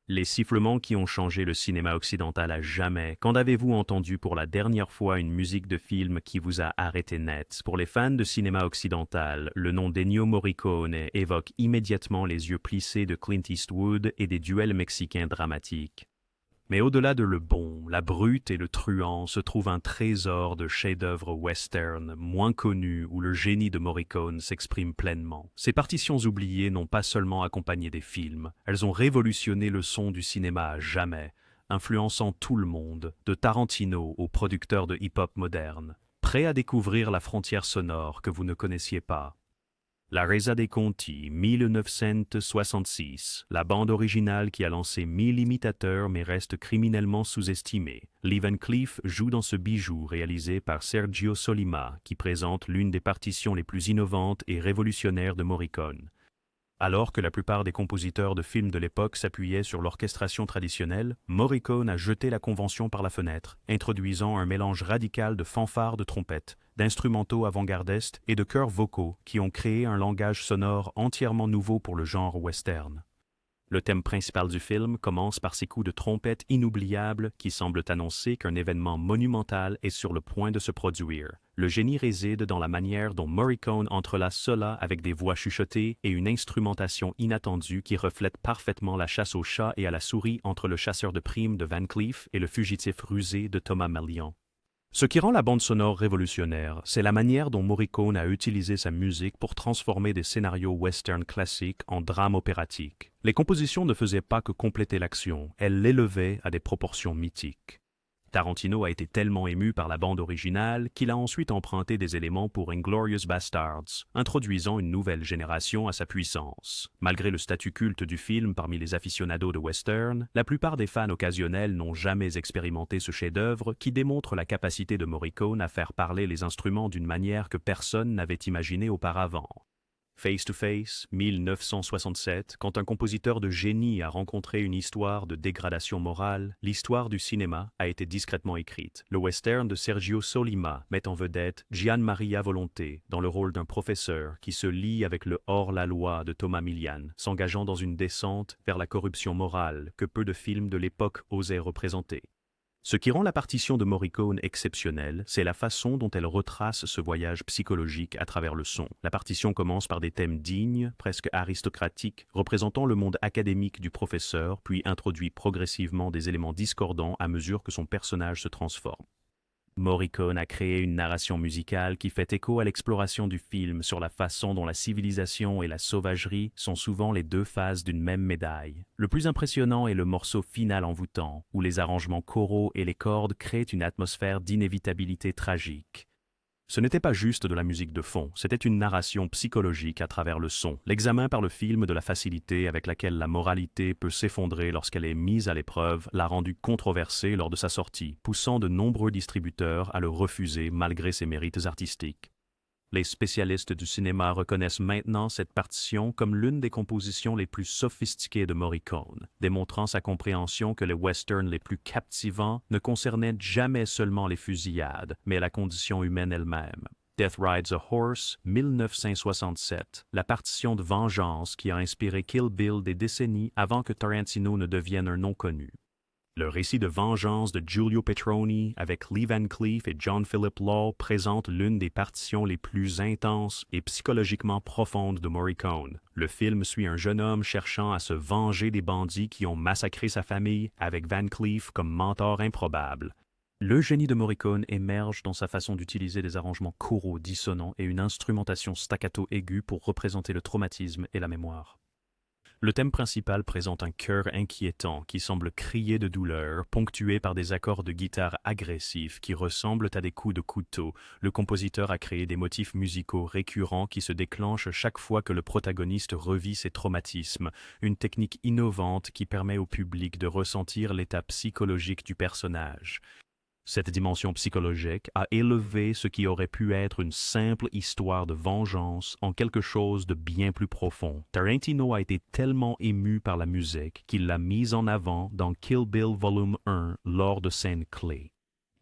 Les sifflements qui ont changé le cinéma occidental à jamais. Quand avez-vous entendu pour la dernière fois une musique de film qui vous a arrêté net? Pour les fans de cinéma occidental, le nom d'Ennio Morricone évoque immédiatement les yeux plissés de Clint Eastwood et des duels mexicains dramatiques. Mais au-delà de le bon, la brute et le truand se trouve un trésor de chefs-d'œuvre western moins connus où le génie de Morricone s'exprime pleinement. Ces partitions oubliées n'ont pas seulement accompagné des films, elles ont révolutionné le son du cinéma à jamais, influençant tout le monde, de Tarantino aux producteurs de hip-hop moderne. Prêt à découvrir la frontière sonore que vous ne connaissiez pas. La Resa dei Conti, 1966, la bande originale qui a lancé 1000 imitateurs mais reste criminellement sous-estimée. Lee Van Cleef joue dans ce bijou réalisé par Sergio Solima, qui présente l'une des partitions les plus innovantes et révolutionnaires de Morricone. Alors que la plupart des compositeurs de films de l'époque s'appuyaient sur l'orchestration traditionnelle, Morricone a jeté la convention par la fenêtre, introduisant un mélange radical de fanfares de trompette, d'instrumentaux avant-gardistes et de chœurs vocaux qui ont créé un langage sonore entièrement nouveau pour le genre western. Le thème principal du film commence par ces coups de trompette inoubliables qui semblent annoncer qu'un événement monumental est sur le point de se produire. Le génie réside dans la manière dont Morricone entrelace cela avec des voix chuchotées et une instrumentation inattendue qui reflète parfaitement la chasse au chat et à la souris entre le chasseur de primes de Van Cleef et le fugitif rusé de Thomas Mallion. Ce qui rend la bande sonore révolutionnaire, c'est la manière dont Morricone a utilisé sa musique pour transformer des scénarios western classiques en drames opératiques. Les compositions ne faisaient pas que compléter l'action, elles l'élevaient à des proportions mythiques. Tarantino a été tellement ému par la bande originale qu'il a ensuite emprunté des éléments pour Inglourious Basterds, introduisant une nouvelle génération à sa puissance. Malgré le statut culte du film parmi les aficionados de western, la plupart des fans occasionnels n'ont jamais expérimenté ce chef-d'œuvre qui démontre la capacité de Morricone à faire parler les instruments d'une manière que personne n'avait imaginée auparavant. Face to Face, 1967, quand un compositeur de génie a rencontré une histoire de dégradation morale, l'histoire du cinéma a été discrètement écrite. Le western de Sergio Solima met en vedette Gian Maria Volonté dans le rôle d'un professeur qui se lie avec le hors-la-loi de Thomas Milian, s'engageant dans une descente vers la corruption morale que peu de films de l'époque osaient représenter. Ce qui rend la partition de Morricone exceptionnelle, c'est la façon dont elle retrace ce voyage psychologique à travers le son. La partition commence par des thèmes dignes, presque aristocratiques, représentant le monde académique du professeur, puis introduit progressivement des éléments discordants à mesure que son personnage se transforme. Morricone a créé une narration musicale qui fait écho à l'exploration du film sur la façon dont la civilisation et la sauvagerie sont souvent les deux faces d'une même médaille. Le plus impressionnant est le morceau final envoûtant, où les arrangements choraux et les cordes créent une atmosphère d'inévitabilité tragique. Ce n'était pas juste de la musique de fond, c'était une narration psychologique à travers le son, l'examen par le film de la facilité avec laquelle la moralité peut s'effondrer lorsqu'elle est mise à l'épreuve l'a rendu controversé lors de sa sortie, poussant de nombreux distributeurs à le refuser malgré ses mérites artistiques. Les spécialistes du cinéma reconnaissent maintenant cette partition comme l'une des compositions les plus sophistiquées de Morricone, démontrant sa compréhension que les westerns les plus captivants ne concernaient jamais seulement les fusillades, mais la condition humaine elle-même. Death Rides a Horse, 1967, la partition de vengeance qui a inspiré Kill Bill des décennies avant que Tarantino ne devienne un nom connu. Le récit de vengeance de Giulio Petroni avec Lee Van Cleef et John Philip Law présente l'une des partitions les plus intenses et psychologiquement profondes de Morricone. Le film suit un jeune homme cherchant à se venger des bandits qui ont massacré sa famille avec Van Cleef comme mentor improbable. Le génie de Morricone émerge dans sa façon d'utiliser des arrangements choraux dissonants et une instrumentation staccato aiguë pour représenter le traumatisme et la mémoire. Le thème principal présente un chœur inquiétant qui semble crier de douleur, ponctué par des accords de guitare agressifs qui ressemblent à des coups de couteau. Le compositeur a créé des motifs musicaux récurrents qui se déclenchent chaque fois que le protagoniste revit ses traumatismes, une technique innovante qui permet au public de ressentir l'état psychologique du personnage. Cette dimension psychologique a élevé ce qui aurait pu être une simple histoire de vengeance en quelque chose de bien plus profond. Tarantino a été tellement ému par la musique qu'il l'a mise en avant dans Kill Bill Volume 1 lors de scènes clés.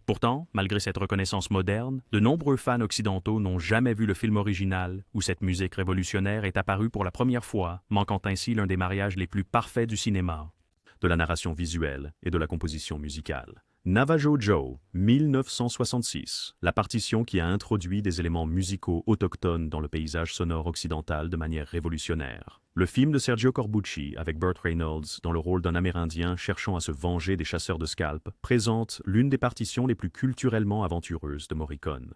Pourtant, malgré cette reconnaissance moderne, de nombreux fans occidentaux n'ont jamais vu le film original où cette musique révolutionnaire est apparue pour la première fois, manquant ainsi l'un des mariages les plus parfaits du cinéma. de la narration visuelle et de la composition musicale. Navajo Joe, 1966, la partition qui a introduit des éléments musicaux autochtones dans le paysage sonore occidental de manière révolutionnaire. Le film de Sergio Corbucci avec Burt Reynolds dans le rôle d'un Amérindien cherchant à se venger des chasseurs de scalps présente l'une des partitions les plus culturellement aventureuses de Morricone.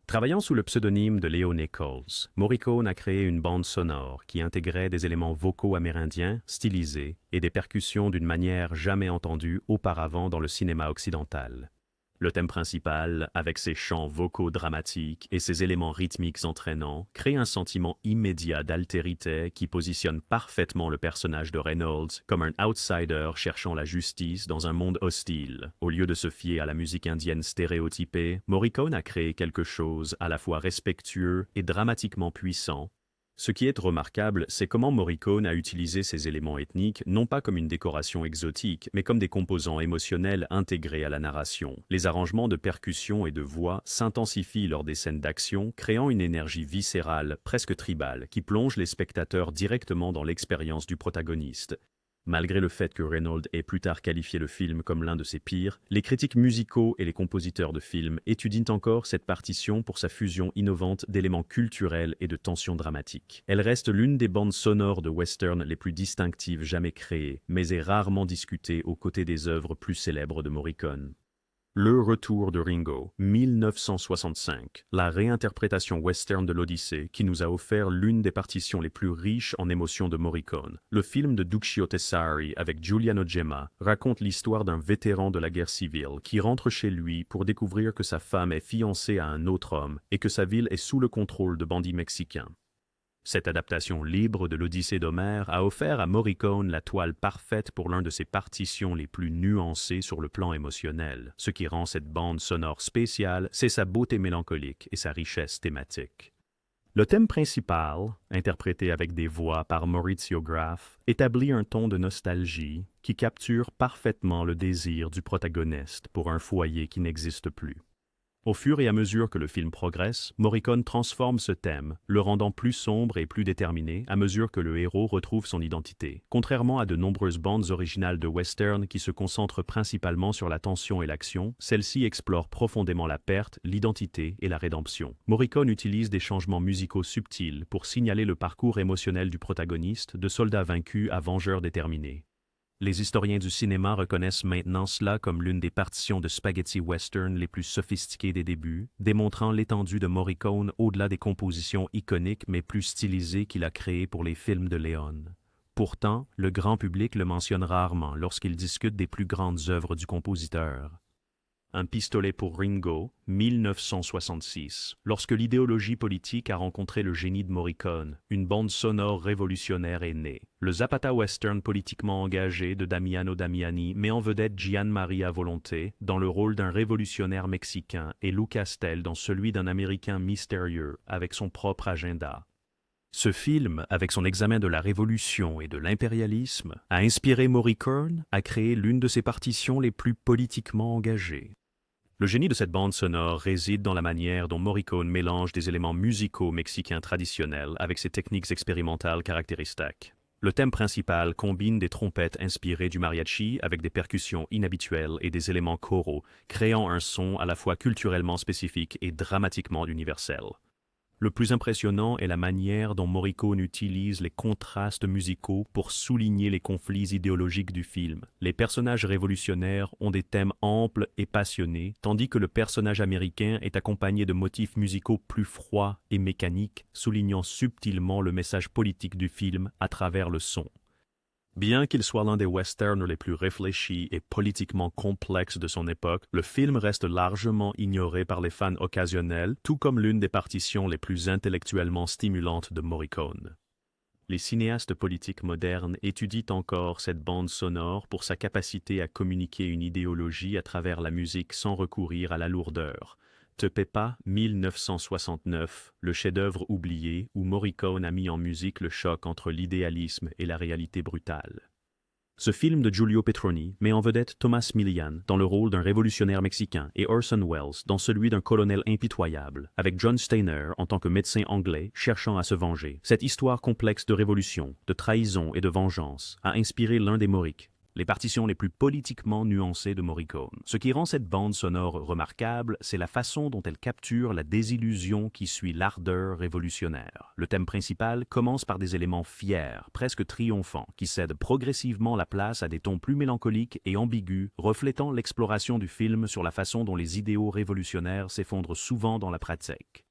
Travaillant sous le pseudonyme de Leo Nichols, Morricone a créé une bande sonore qui intégrait des éléments vocaux amérindiens, stylisés, et des percussions d'une manière jamais entendue auparavant dans le cinéma occidental. Le thème principal, avec ses chants vocaux dramatiques et ses éléments rythmiques entraînants, crée un sentiment immédiat d'altérité qui positionne parfaitement le personnage de Reynolds comme un outsider cherchant la justice dans un monde hostile. Au lieu de se fier à la musique indienne stéréotypée, Morricone a créé quelque chose à la fois respectueux et dramatiquement puissant. Ce qui est remarquable, c'est comment Morricone a utilisé ces éléments ethniques non pas comme une décoration exotique, mais comme des composants émotionnels intégrés à la narration. Les arrangements de percussion et de voix s'intensifient lors des scènes d'action, créant une énergie viscérale, presque tribale, qui plonge les spectateurs directement dans l'expérience du protagoniste. Malgré le fait que Reynolds ait plus tard qualifié le film comme l'un de ses pires, les critiques musicaux et les compositeurs de films étudient encore cette partition pour sa fusion innovante d'éléments culturels et de tensions dramatiques. Elle reste l'une des bandes sonores de western les plus distinctives jamais créées, mais est rarement discutée aux côtés des œuvres plus célèbres de Morricone. Le retour de Ringo, 1965, la réinterprétation western de l'Odyssée qui nous a offert l'une des partitions les plus riches en émotions de Morricone. Le film de Duccio Tessari avec Giuliano Gemma raconte l'histoire d'un vétéran de la guerre civile qui rentre chez lui pour découvrir que sa femme est fiancée à un autre homme et que sa ville est sous le contrôle de bandits mexicains. Cette adaptation libre de l'Odyssée d'Homère a offert à Morricone la toile parfaite pour l'un de ses partitions les plus nuancées sur le plan émotionnel. Ce qui rend cette bande sonore spéciale, c'est sa beauté mélancolique et sa richesse thématique. Le thème principal, interprété avec des voix par Maurizio Graf, établit un ton de nostalgie qui capture parfaitement le désir du protagoniste pour un foyer qui n'existe plus. Au fur et à mesure que le film progresse, Morricone transforme ce thème, le rendant plus sombre et plus déterminé à mesure que le héros retrouve son identité. Contrairement à de nombreuses bandes originales de western qui se concentrent principalement sur la tension et l'action, celle-ci explore profondément la perte, l'identité et la rédemption. Morricone utilise des changements musicaux subtils pour signaler le parcours émotionnel du protagoniste, de soldat vaincu à vengeur déterminé. Les historiens du cinéma reconnaissent maintenant cela comme l'une des partitions de spaghetti western les plus sophistiquées des débuts, démontrant l'étendue de Morricone au-delà des compositions iconiques mais plus stylisées qu'il a créées pour les films de Leone. Pourtant, le grand public le mentionne rarement lorsqu'il discute des plus grandes œuvres du compositeur. Un pistolet pour Ringo, 1966. Lorsque l'idéologie politique a rencontré le génie de Morricone, une bande sonore révolutionnaire est née. Le Zapata western politiquement engagé de Damiano Damiani met en vedette Gian Maria Volonté dans le rôle d'un révolutionnaire mexicain et Lou Castel dans celui d'un Américain mystérieux avec son propre agenda. Ce film, avec son examen de la révolution et de l'impérialisme, a inspiré Morricone à créer l'une de ses partitions les plus politiquement engagées. Le génie de cette bande sonore réside dans la manière dont Morricone mélange des éléments musicaux mexicains traditionnels avec ses techniques expérimentales caractéristiques. Le thème principal combine des trompettes inspirées du mariachi avec des percussions inhabituelles et des éléments choraux, créant un son à la fois culturellement spécifique et dramatiquement universel. Le plus impressionnant est la manière dont Morricone utilise les contrastes musicaux pour souligner les conflits idéologiques du film. Les personnages révolutionnaires ont des thèmes amples et passionnés, tandis que le personnage américain est accompagné de motifs musicaux plus froids et mécaniques, soulignant subtilement le message politique du film à travers le son. Bien qu'il soit l'un des westerns les plus réfléchis et politiquement complexes de son époque, le film reste largement ignoré par les fans occasionnels, tout comme l'une des partitions les plus intellectuellement stimulantes de Morricone. Les cinéastes politiques modernes étudient encore cette bande sonore pour sa capacité à communiquer une idéologie à travers la musique sans recourir à la lourdeur. Tepepa, 1969, le chef-d'œuvre oublié où Morricone a mis en musique le choc entre l'idéalisme et la réalité brutale. Ce film de Giulio Petroni met en vedette Thomas Milian dans le rôle d'un révolutionnaire mexicain et Orson Welles dans celui d'un colonel impitoyable, avec John Steiner en tant que médecin anglais cherchant à se venger. Cette histoire complexe de révolution, de trahison et de vengeance a inspiré l'un des Morrick, les partitions les plus politiquement nuancées de Morricone. Ce qui rend cette bande sonore remarquable, c'est la façon dont elle capture la désillusion qui suit l'ardeur révolutionnaire. Le thème principal commence par des éléments fiers, presque triomphants, qui cèdent progressivement la place à des tons plus mélancoliques et ambigus, reflétant l'exploration du film sur la façon dont les idéaux révolutionnaires s'effondrent souvent dans la pratique.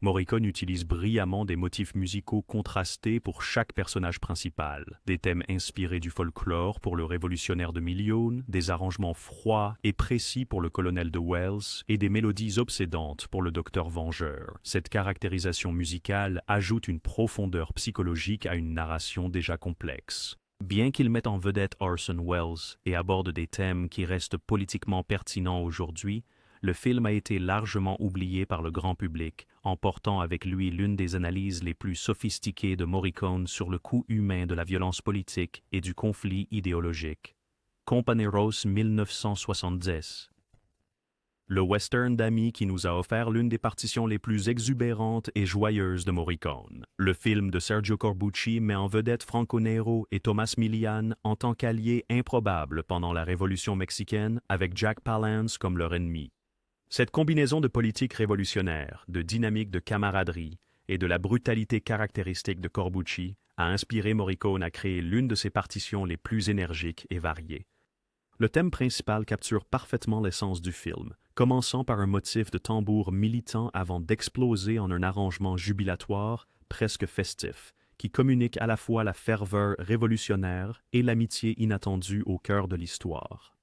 Morricone utilise brillamment des motifs musicaux contrastés pour chaque personnage principal, des thèmes inspirés du folklore pour le révolutionnaire de Million, des arrangements froids et précis pour le colonel de Wells et des mélodies obsédantes pour le docteur Vengeur. Cette caractérisation musicale ajoute une profondeur psychologique à une narration déjà complexe. Bien qu'il mette en vedette Orson Welles et aborde des thèmes qui restent politiquement pertinents aujourd'hui, le film a été largement oublié par le grand public, emportant avec lui l'une des analyses les plus sophistiquées de Morricone sur le coût humain de la violence politique et du conflit idéologique. Companeros 1970. Le western d'Amy qui nous a offert l'une des partitions les plus exubérantes et joyeuses de Morricone. Le film de Sergio Corbucci met en vedette Franco Nero et Thomas Milian en tant qu'alliés improbables pendant la Révolution mexicaine, avec Jack Palance comme leur ennemi. Cette combinaison de politique révolutionnaire, de dynamique de camaraderie et de la brutalité caractéristique de Corbucci a inspiré Morricone à créer l'une de ses partitions les plus énergiques et variées. Le thème principal capture parfaitement l'essence du film, commençant par un motif de tambour militant avant d'exploser en un arrangement jubilatoire, presque festif, qui communique à la fois la ferveur révolutionnaire et l'amitié inattendue au cœur de l'histoire.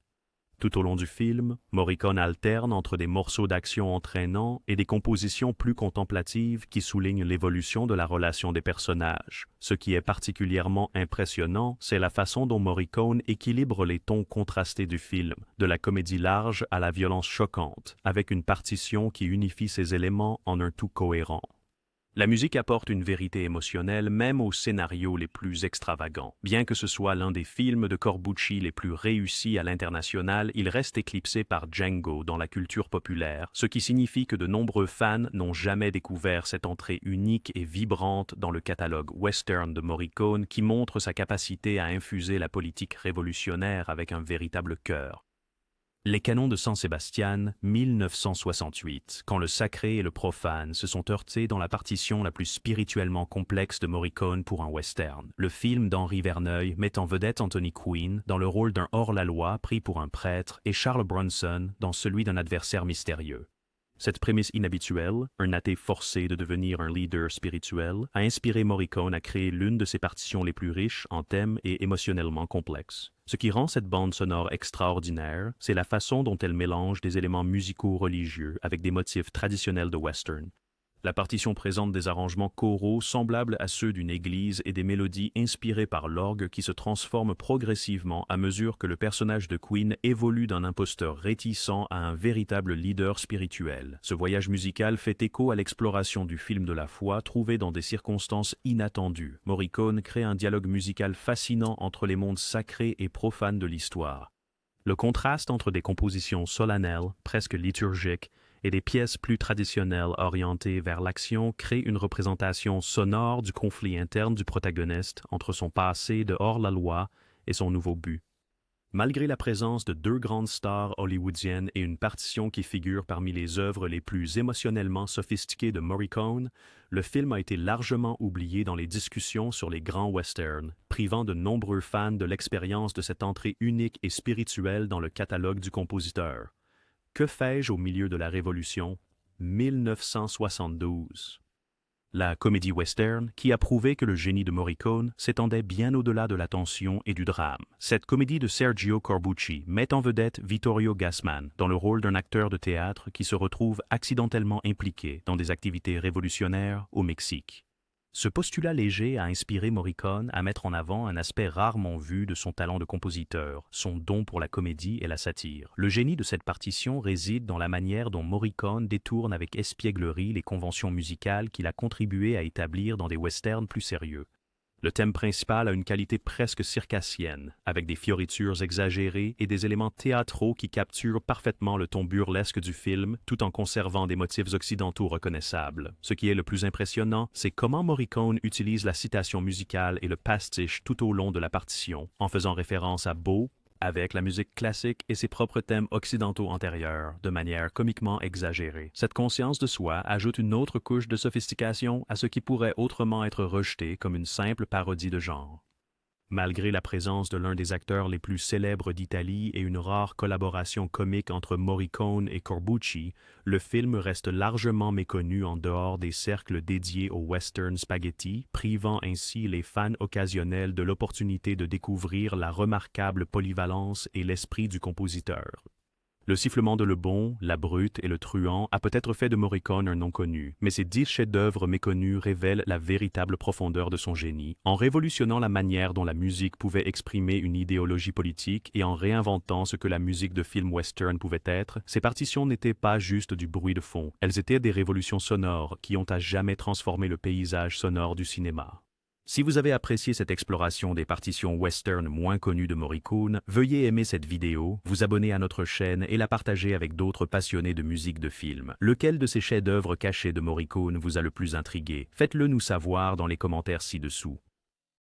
Tout au long du film, Morricone alterne entre des morceaux d'action entraînants et des compositions plus contemplatives qui soulignent l'évolution de la relation des personnages. Ce qui est particulièrement impressionnant, c'est la façon dont Morricone équilibre les tons contrastés du film, de la comédie large à la violence choquante, avec une partition qui unifie ces éléments en un tout cohérent. La musique apporte une vérité émotionnelle même aux scénarios les plus extravagants. Bien que ce soit l'un des films de Corbucci les plus réussis à l'international, il reste éclipsé par Django dans la culture populaire, ce qui signifie que de nombreux fans n'ont jamais découvert cette entrée unique et vibrante dans le catalogue western de Morricone qui montre sa capacité à infuser la politique révolutionnaire avec un véritable cœur. Les canons de San Sebastian, 1968, quand le sacré et le profane se sont heurtés dans la partition la plus spirituellement complexe de Morricone pour un western. Le film d'Henri Verneuil met en vedette Anthony Quinn dans le rôle d'un hors-la-loi pris pour un prêtre et Charles Bronson dans celui d'un adversaire mystérieux. Cette prémisse inhabituelle, un athée forcé de devenir un leader spirituel, a inspiré Morricone à créer l'une de ses partitions les plus riches en thèmes et émotionnellement complexes. Ce qui rend cette bande sonore extraordinaire, c'est la façon dont elle mélange des éléments musicaux religieux avec des motifs traditionnels de western. La partition présente des arrangements choraux semblables à ceux d'une église et des mélodies inspirées par l'orgue qui se transforment progressivement à mesure que le personnage de Quinn évolue d'un imposteur réticent à un véritable leader spirituel. Ce voyage musical fait écho à l'exploration du film de la foi trouvé dans des circonstances inattendues. Morricone crée un dialogue musical fascinant entre les mondes sacrés et profanes de l'histoire. Le contraste entre des compositions solennelles, presque liturgiques, et des pièces plus traditionnelles orientées vers l'action créent une représentation sonore du conflit interne du protagoniste entre son passé de hors-la-loi et son nouveau but. Malgré la présence de deux grandes stars hollywoodiennes et une partition qui figure parmi les œuvres les plus émotionnellement sophistiquées de Morricone, le film a été largement oublié dans les discussions sur les grands westerns, privant de nombreux fans de l'expérience de cette entrée unique et spirituelle dans le catalogue du compositeur. Que fais-je au milieu de la Révolution? 1972. La comédie western qui a prouvé que le génie de Morricone s'étendait bien au-delà de la tension et du drame. Cette comédie de Sergio Corbucci met en vedette Vittorio Gassman dans le rôle d'un acteur de théâtre qui se retrouve accidentellement impliqué dans des activités révolutionnaires au Mexique. Ce postulat léger a inspiré Morricone à mettre en avant un aspect rarement vu de son talent de compositeur, son don pour la comédie et la satire. Le génie de cette partition réside dans la manière dont Morricone détourne avec espièglerie les conventions musicales qu'il a contribué à établir dans des westerns plus sérieux. Le thème principal a une qualité presque circassienne, avec des fioritures exagérées et des éléments théâtraux qui capturent parfaitement le ton burlesque du film, tout en conservant des motifs occidentaux reconnaissables. Ce qui est le plus impressionnant, c'est comment Morricone utilise la citation musicale et le pastiche tout au long de la partition, en faisant référence à Beau, avec la musique classique et ses propres thèmes occidentaux antérieurs, de manière comiquement exagérée. Cette conscience de soi ajoute une autre couche de sophistication à ce qui pourrait autrement être rejeté comme une simple parodie de genre. Malgré la présence de l'un des acteurs les plus célèbres d'Italie et une rare collaboration comique entre Morricone et Corbucci, le film reste largement méconnu en dehors des cercles dédiés au western spaghetti, privant ainsi les fans occasionnels de l'opportunité de découvrir la remarquable polyvalence et l'esprit du compositeur. Le sifflement de Le Bon, La Brute et Le Truand a peut-être fait de Morricone un nom connu, mais ces 10 chefs-d'œuvre méconnus révèlent la véritable profondeur de son génie, en révolutionnant la manière dont la musique pouvait exprimer une idéologie politique et en réinventant ce que la musique de film western pouvait être. Ces partitions n'étaient pas juste du bruit de fond, elles étaient des révolutions sonores qui ont à jamais transformé le paysage sonore du cinéma. Si vous avez apprécié cette exploration des partitions western moins connues de Morricone, veuillez aimer cette vidéo, vous abonner à notre chaîne et la partager avec d'autres passionnés de musique de film. Lequel de ces chefs-d'œuvre cachés de Morricone vous a le plus intrigué? Faites-le nous savoir dans les commentaires ci-dessous.